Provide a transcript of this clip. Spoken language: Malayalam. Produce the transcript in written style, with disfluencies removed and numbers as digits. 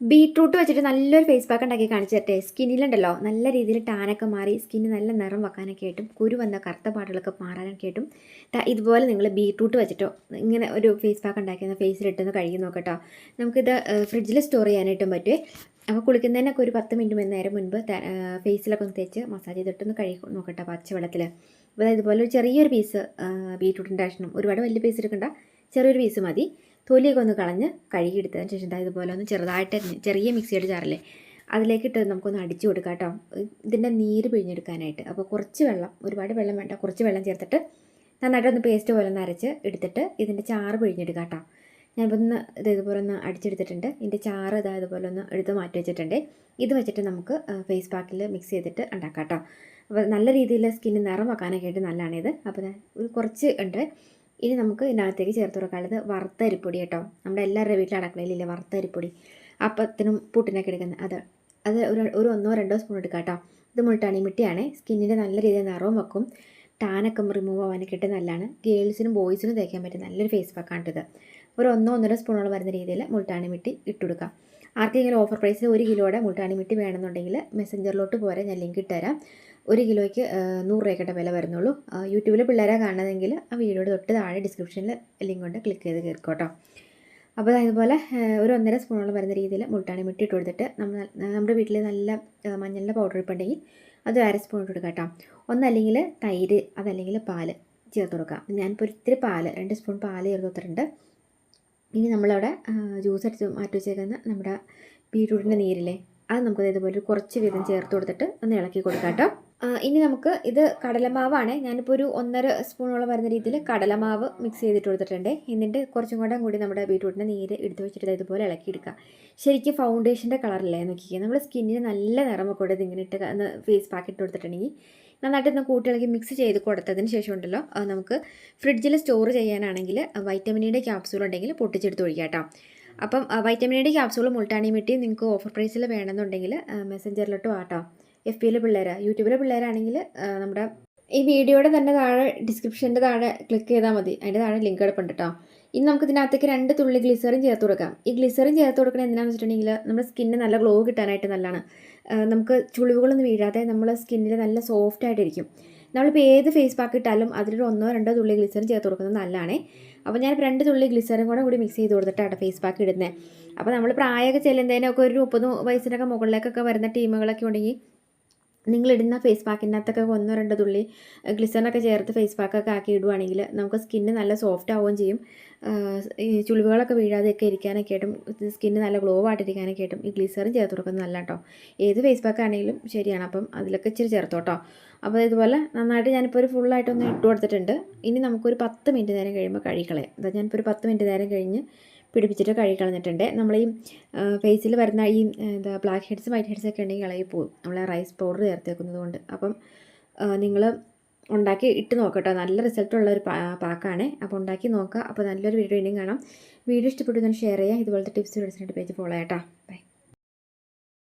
ബീട്രൂട്ട് വെച്ചിട്ട് നല്ലൊരു ഫേസ് പാക്ക് ഉണ്ടാക്കി കാണിച്ചു തരട്ടെ. സ്കിന്നിലുണ്ടല്ലോ നല്ല രീതിയിൽ ടാനൊക്കെ മാറി സ്കിന്ന് നല്ല നിറം വെക്കാനൊക്കെ ആയിട്ടും കുരു വന്ന കറുത്ത പാടുകളൊക്കെ മാറാനൊക്കെ ആയിട്ടും ഇതുപോലെ നിങ്ങൾ ബീട്രൂട്ട് വെച്ചിട്ടോ ഇങ്ങനെ ഒരു ഫേസ് പാക്ക് ഉണ്ടാക്കിയെന്ന് ഫേസിലിട്ടൊന്ന് കഴുകി നോക്കട്ടോ. നമുക്കിത് ഫ്രിഡ്ജിൽ സ്റ്റോർ ചെയ്യാനായിട്ടും പറ്റുമേ. അപ്പോൾ കുളിക്കുന്നതിനൊക്കെ ഒരു 10 മിനിറ്റ് നേരം മുൻപ് ഫേസിലൊക്കെ ഒന്ന് തേച്ച് മസാജ് ചെയ്തിട്ടൊന്ന് കഴുകി നോക്കട്ടോ പച്ചവെള്ളത്തിൽ. അപ്പോൾ ഇതുപോലെ ഒരു ചെറിയൊരു പീസ് ബീട്രൂട്ടിൻ്റെ കഷ്ണം, ഒരുപാട് വലിയ പീസ് എടുക്കണ്ട, ചെറിയൊരു പീസ് മതി. തൊലിയൊക്കെ ഒന്ന് കളഞ്ഞ് കഴുകിയെടുത്തതിന് ശേഷം ഇതുപോലെ ഒന്ന് ചെറുതായിട്ട് ചെറിയ മിക്സിയുടെ ജാറില്ലേ അതിലേക്കിട്ട് നമുക്കൊന്ന് അടിച്ചു കൊടുക്കാം കേട്ടോ. ഇതിൻ്റെ നീര് പിഴിഞ്ഞെടുക്കാനായിട്ട്. അപ്പോൾ കുറച്ച് വെള്ളം, ഒരുപാട് വെള്ളം വേണ്ട, കുറച്ച് വെള്ളം ചേർത്തിട്ട് നന്നായിട്ടൊന്ന് പേസ്റ്റ് പോലെ ഒന്ന് അരച്ച് എടുത്തിട്ട് ഇതിൻ്റെ ചാറ് പിഴിഞ്ഞെടുക്കാം കേട്ടോ. ഞാനിപ്പോൾ ഒന്ന് ഇതുപോലെ ഒന്ന് അടിച്ചെടുത്തിട്ടുണ്ട്. ഇതിൻ്റെ ചാറ് ഇതുപോലെ ഒന്ന് എടുത്ത് മാറ്റി വെച്ചിട്ടുണ്ട്. ഇത് വെച്ചിട്ട് നമുക്ക് ഫേസ് പാക്കിൽ മിക്സ് ചെയ്തിട്ട് ഉണ്ടാക്കാം കേട്ടോ. അപ്പോൾ നല്ല രീതിയിൽ സ്കിന്ന് നിറം വെക്കാനൊക്കെ ആയിട്ട് നല്ലതാണിത്. അപ്പോൾ ഒരു കുറച്ച് ഉണ്ട്. ഇനി നമുക്ക് ഇതിനകത്തേക്ക് ചേർത്ത് കൊടുക്കാനുള്ളത് വറുത്ത അരിപ്പൊടി കേട്ടോ. നമ്മുടെ എല്ലാവരുടെ വീട്ടിൽ അടുക്കളയിലില്ലേ വറുത്ത അരിപ്പൊടി, അപ്പത്തിനും പുട്ടിനൊക്കെ എടുക്കുന്നത്. അത് ഒരു 1-2 സ്പൂൺ എടുക്കാം കേട്ടോ. ഇത് മുൾട്ടാണി മിട്ടിയാണ്. സ്കിന്നിൻ്റെ നല്ല രീതിയിൽ നിറവും വെക്കും, ടാനൊക്കെ റിമൂവ് ആവാനൊക്കെ ഇട്ട് നല്ലതാണ്. ഗേൾസിനും ബോയ്സിനും തേക്കാൻ പറ്റും നല്ലൊരു ഫേസ് പാക്കാണ് ഇത്. ഒരു 1-1.5 സ്പൂണോളം വരുന്ന രീതിയിൽ മുൾട്ടാണി മിട്ടി ഇട്ട് കൊടുക്കാം. ആർക്കെങ്കിലും ഓഫർ പ്രൈസിൽ 1 കിലോയുടെ മുൾട്ടാണി മിട്ടി വേണമെന്നുണ്ടെങ്കിൽ മെസ്സഞ്ചറിലോട്ട് പോരെ, ഞാൻ ലിങ്ക് ഇട്ടുതരാം. 1 കിലോയ്ക്ക് 100 രൂപയ്ക്കട്ടെ വില വരുന്നുള്ളൂ. യൂട്യൂബിൽ പിള്ളേരെ കാണുന്നതെങ്കിൽ ആ വീഡിയോയുടെ തൊട്ട് താഴെ ഡിസ്ക്രിപ്ഷനിൽ ലിങ്ക് കൊണ്ട് ക്ലിക്ക് ചെയ്ത് കയറിക്കോട്ടോ. അപ്പോൾ അതുപോലെ ഒരു 1.5 സ്പൂണോളം വരുന്ന രീതിയിൽ മുൾട്ടാണി മിട്ടി ഇട്ട് കൊടുത്തിട്ട് നമ്മുടെ വീട്ടിൽ നല്ല മഞ്ഞളിൻ്റെ പൗഡർ ഇട്ടുണ്ടെങ്കിൽ അത് 1/2 സ്പൂൺ ഇട്ട് കൊടുക്കാം കേട്ടോ. ഒന്നല്ലെങ്കിൽ തൈര്, അതല്ലെങ്കിൽ പാല് ചേർത്ത് കൊടുക്കാം. ഞാനിപ്പോൾ ഇത്തിരി പാല്, 2 സ്പൂൺ പാല് ചേർത്ത് കൊടുത്തിട്ടുണ്ട്. ഇനി നമ്മളവിടെ ജ്യൂസ് അടിച്ച് മാറ്റി വെച്ചേക്കുന്ന നമ്മുടെ ബീട്രൂട്ടിൻ്റെ നീരില്ലേ അത് നമുക്ക് ഇതുപോലെ കുറച്ച് വീതം ചേർത്ത് കൊടുത്തിട്ട് ഒന്ന് ഇളക്കി കൊടുക്കാം കേട്ടോ. ഇനി നമുക്ക് ഇത് കടലമാവാണ്. ഞാനിപ്പോൾ ഒരു 1.5 സ്പൂണോളം വരുന്ന രീതിയിൽ കടലമാവ് മിക്സ് ചെയ്തിട്ട് കൊടുത്തിട്ടുണ്ട്. എന്നിട്ട് കുറച്ചും കൂടി നമ്മുടെ ബീട്രൂട്ടിൻ്റെ നീര് എടുത്ത് വെച്ചിട്ട് ഇതുപോലെ ഇളക്കിയെടുക്കുക. ശരിക്കും ഫൗണ്ടേഷൻ്റെ കളറില്ലേ നോക്കിക്കുക. നമ്മൾ സ്കിന്നിന് നല്ല നിറമൊക്കെ കൊടുത്ത് ഇങ്ങനെ ഇട്ട് ഫേസ് പാക്ക് ഇട്ട് കൊടുത്തിട്ടുണ്ടെങ്കിൽ നന്നായിട്ടൊന്ന് കൂട്ടിയിളക്കി മിക്സ് ചെയ്ത് കൊടുത്തതിന് ശേഷം ഉണ്ടല്ലോ നമുക്ക് ഫ്രിഡ്ജിൽ സ്റ്റോർ ചെയ്യാനാണെങ്കിൽ വൈറ്റമിനിയുടെ ക്യാപ്സൂൾ ഉണ്ടെങ്കിൽ പൊട്ടിച്ചെടുത്ത് ഒഴിക്കാം കേട്ടോ. അപ്പം വൈറ്റമിനിയുടെ ക്യാപ്സൂൾ മുൾട്ടാണി മിട്ടി നിങ്ങൾക്ക് ഓഫർ പ്രൈസിൽ വേണമെന്നുണ്ടെങ്കിൽ മെസ്സഞ്ചറിലോട്ട് വാട്ടോ. FBയിലെ പിള്ളേർ, യൂട്യൂബിലെ പിള്ളേരാണെങ്കിൽ നമ്മുടെ ഈ വീഡിയോയുടെ തന്നെ താഴെ ഡിസ്ക്രിപ്ഷൻ്റെ താഴെ ക്ലിക്ക് ചെയ്താൽ മതി. അതിൻ്റെ താഴെ ലിങ്ക് എടുപ്പുണ്ട് കേട്ടോ. ഇനി നമുക്ക് ഇതിനകത്തേക്ക് 2 തുള്ളി ഗ്ലിസറിൻ ചേർത്ത് കൊടുക്കാം. ഈ ഗ്ലിസറിൻ ചേർത്ത് കൊടുക്കുന്നത് എന്തിനാണെന്ന് വെച്ചിട്ടുണ്ടെങ്കിൽ നമ്മുടെ സ്കിന്നിന് നല്ല ഗ്ലോ കിട്ടാനായിട്ട് നല്ലതാണ്. നമുക്ക് ചുളിവുകളൊന്നും വീഴാതെ നമ്മളെ സ്കിന്നിൽ നല്ല സോഫ്റ്റ് ആയിട്ടിരിക്കും. നമ്മളിപ്പോൾ ഏത് ഫേസ് പാക്ക് ഇട്ടാലും അതിലൊരു 1-2 തുള്ളി ഗ്ലിസറിൻ ചേർത്ത് കൊടുക്കുന്നത് നല്ലതാണ്. അപ്പോൾ ഞാൻ 2 തുള്ളി ഗ്ലിസറിൻ കൂടി മിക്സ് ചെയ്ത് കൊടുത്തിട്ടാണ് ഫേസ് പാക്ക് ഇടുന്നത്. അപ്പോൾ നമ്മൾ പ്രായമൊക്കെ ചെല്ലുന്നതിനൊക്കെ ഒരു 30 വയസ്സിനൊക്കെ മുകളിലേക്കൊക്കെ വരുന്ന ടീമുകളൊക്കെ ഉണ്ടെങ്കിൽ നിങ്ങളിടുന്ന ഫേസ് പാക്കിനകത്തൊക്കെ 1-2 തുള്ളി ഗ്ലിസറിനൊക്കെ ചേർത്ത് ഫേസ് പാക്കൊക്കെ ആക്കി ഇടുവാണെങ്കിൽ നമുക്ക് സ്കിന്ന് നല്ല സോഫ്റ്റ് ആവുകയും ചെയ്യും. ഈ ചുളിവുകളൊക്കെ വീഴാതെയൊക്കെ ഇരിക്കാനൊക്കെ ആയിട്ടും സ്കിന്ന് നല്ല ഗ്ലോ ആയിട്ടിരിക്കാനൊക്കെ ആയിട്ടും ഈ ഗ്ലിസറിൻ ചേർത്ത് കൊടുക്കുന്നത് നല്ല കേട്ടോ. ഏത് ഫേസ് പാക്ക് ആണെങ്കിലും ശരിയാണ്. അപ്പം അതിലൊക്കെ ഇച്ചിരി ചേർത്തോട്ടോ. അപ്പോൾ ഇതുപോലെ നന്നായിട്ട് ഞാനിപ്പോൾ ഒരു ഫുള്ളായിട്ടൊന്ന് ഇട്ട് കൊടുത്തിട്ടുണ്ട്. ഇനി നമുക്കൊരു 10 മിനിറ്റ് നേരം കഴിയുമ്പോൾ കഴുകിക്കളയാം. അതായത് ഞാനിപ്പോൾ ഒരു 10 മിനിറ്റ് നേരം കഴിഞ്ഞ് പിടിപ്പിച്ചിട്ട് കഴുകി കളഞ്ഞിട്ടുണ്ട്. നമ്മൾ ഈ ഫേസിൽ വരുന്ന ഈ ബ്ലാക്ക് ഹെഡ്സ് വൈറ്റ് ഹെഡ്സ് ഒക്കെ ഉണ്ടെങ്കിൽ ഇളകി പോകും നമ്മൾ റൈസ് പൗഡർ ചേർത്തേക്കുന്നത് കൊണ്ട്. അപ്പം നിങ്ങൾ ഉണ്ടാക്കി ഇട്ട് നോക്കട്ടോ. നല്ല റിസൾട്ടുള്ള ഒരു പാക്കാണ്. അപ്പോൾ ഉണ്ടാക്കി നോക്കുക. അപ്പോൾ നല്ലൊരു വീഡിയോ ഇനിയും കാണാം. വീഡിയോ ഇഷ്ടപ്പെട്ടു ഷെയർ ചെയ്യുക. ഇതുപോലത്തെ ടിപ്സ് പേജ് ഫോളോ ചെയ്യാം കേട്ടോ. ബൈ.